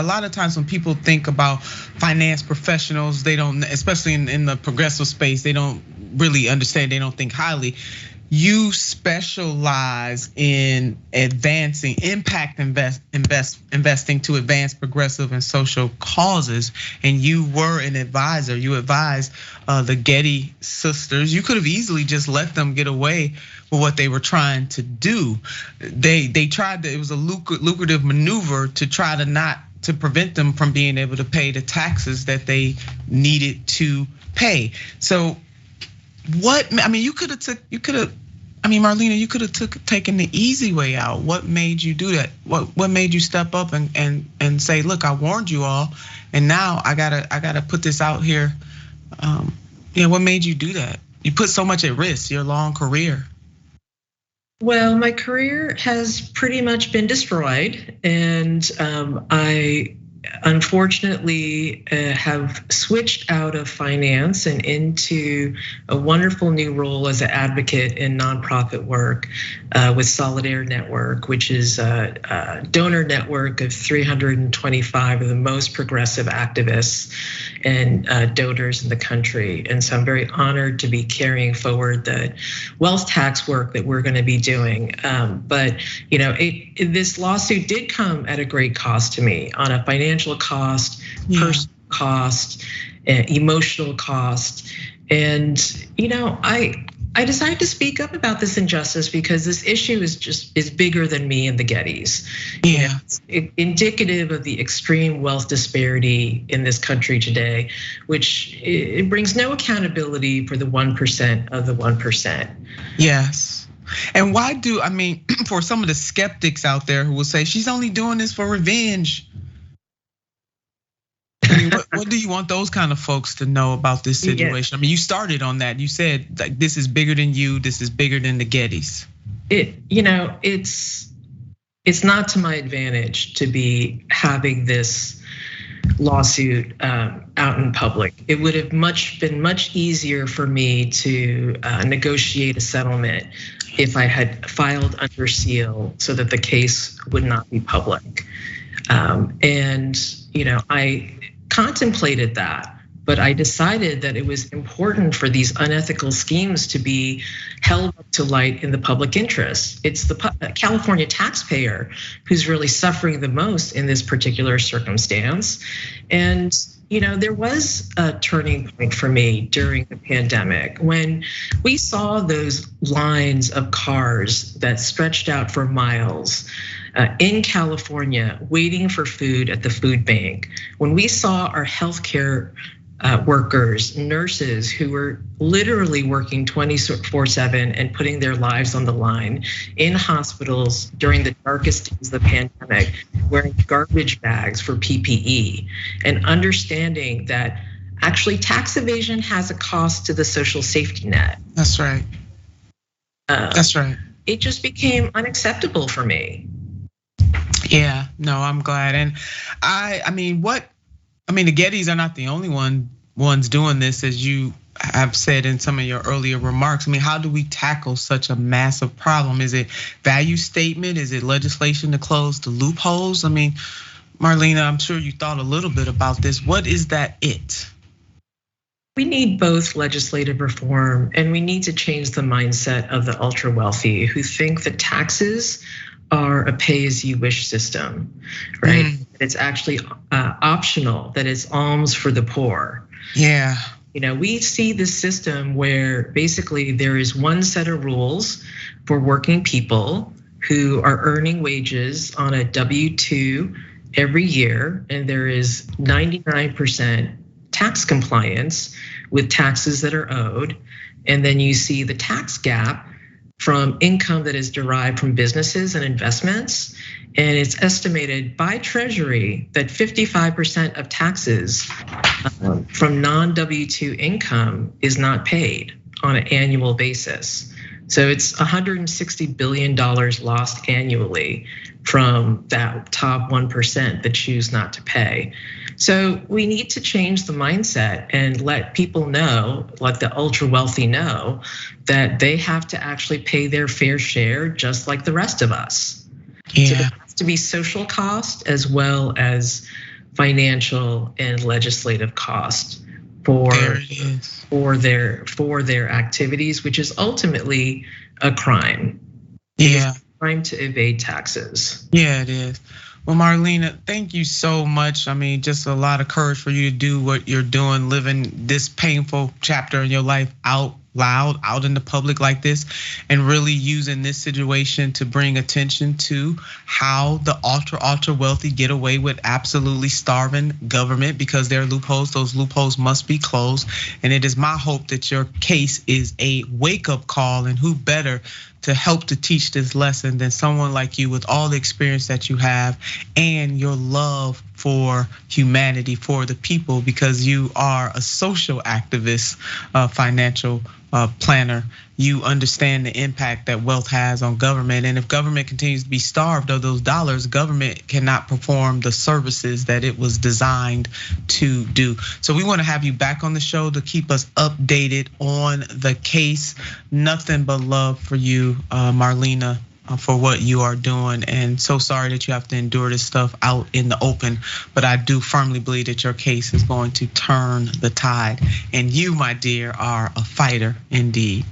A lot of times when people think about finance professionals, they don't, especially in the progressive space, they don't really understand, they don't think highly. You specialize in advancing impact investing to advance progressive and social causes. And you were an advisor. You advised the Getty sisters. You could have easily just let them get away with what they were trying to do. They tried to, it was a lucrative maneuver to try to prevent them from being able to pay the taxes that they needed to pay. So you could have Marlena, you could have taken the easy way out. What made you do that? What made you step up and say, look, I warned you all, and now I gotta put this out here. What made you do that? You put so much at risk, your long career. Well, my career has pretty much been destroyed, and I unfortunately have switched out of finance and into a wonderful new role as an advocate in nonprofit work with Solidaire Network, which is a donor network of 325 of the most progressive activists and donors in the country. And so I'm very honored to be carrying forward the wealth tax work that we're going to be doing. But this lawsuit did come at a great cost to me, on a financial cost, personal cost, emotional cost. And I decided to speak up about this injustice because this issue is bigger than me and the Gettys. Yeah, it's indicative of the extreme wealth disparity in this country today, which it brings no accountability for the 1% of the 1%. Yes. And for some of the skeptics out there who will say she's only doing this for revenge. What do you want those kind of folks to know about this situation? You started on that. You said like this is bigger than you. This is bigger than the Gettys. It's not to my advantage to be having this lawsuit out in public. It would have been much easier for me to negotiate a settlement if I had filed under seal so that the case would not be public. I contemplated that, but I decided that it was important for these unethical schemes to be held up to light in the public interest. It's the California taxpayer who's really suffering the most in this particular circumstance. And there was a turning point for me during the pandemic when we saw those lines of cars that stretched out for miles in California waiting for food at the food bank. When we saw our healthcare workers, nurses who were literally working 24/7 and putting their lives on the line in hospitals during the darkest days of the pandemic, wearing garbage bags for PPE, and understanding that actually tax evasion has a cost to the social safety net. That's right. That's right. It just became unacceptable for me. Yeah, no, I'm glad. And the Gettys are not the only ones doing this, as you have said in some of your earlier remarks. How do we tackle such a massive problem? Is it value statement? Is it legislation to close the loopholes? Marlena, I'm sure you thought a little bit about this. What is that it? We need both legislative reform, and we need to change the mindset of the ultra wealthy who think that taxes are a pay-as-you-wish system, right? It's actually optional, that it's alms for the poor. Yeah. We see this system where basically there is one set of rules for working people who are earning wages on a W-2 every year, and there is 99% tax compliance with taxes that are owed. And then you see the tax gap from income that is derived from businesses and investments. And it's estimated by Treasury that 55% of taxes from non-W-2 income is not paid on an annual basis. So it's $160 billion lost annually from that top 1% that choose not to pay. So we need to change the mindset and let people know, let the ultra wealthy know, that they have to actually pay their fair share just like the rest of us. Yeah. So there has to be social cost as well as financial and legislative cost for their activities, which is ultimately a crime. Yeah. It's a crime to evade taxes. Yeah, it is. Well, Marlena, thank you so much. I mean, just a lot of courage for you to do what you're doing, living this painful chapter in your life out loud, out in the public like this, and really using this situation to bring attention to how the ultra wealthy get away with absolutely starving government because there are loopholes. Those loopholes must be closed. And it is my hope that your case is a wake-up call, and who better to help to teach this lesson than someone like you with all the experience that you have and your love for humanity, for the people, because you are a social activist, financial planner. You understand the impact that wealth has on government. And if government continues to be starved of those dollars, government cannot perform the services that it was designed to do. So we wanna have you back on the show to keep us updated on the case. Nothing but love for you, Marlena, for what you are doing. And so sorry that you have to endure this stuff out in the open, but I do firmly believe that your case is going to turn the tide. And you, my dear, are a fighter indeed.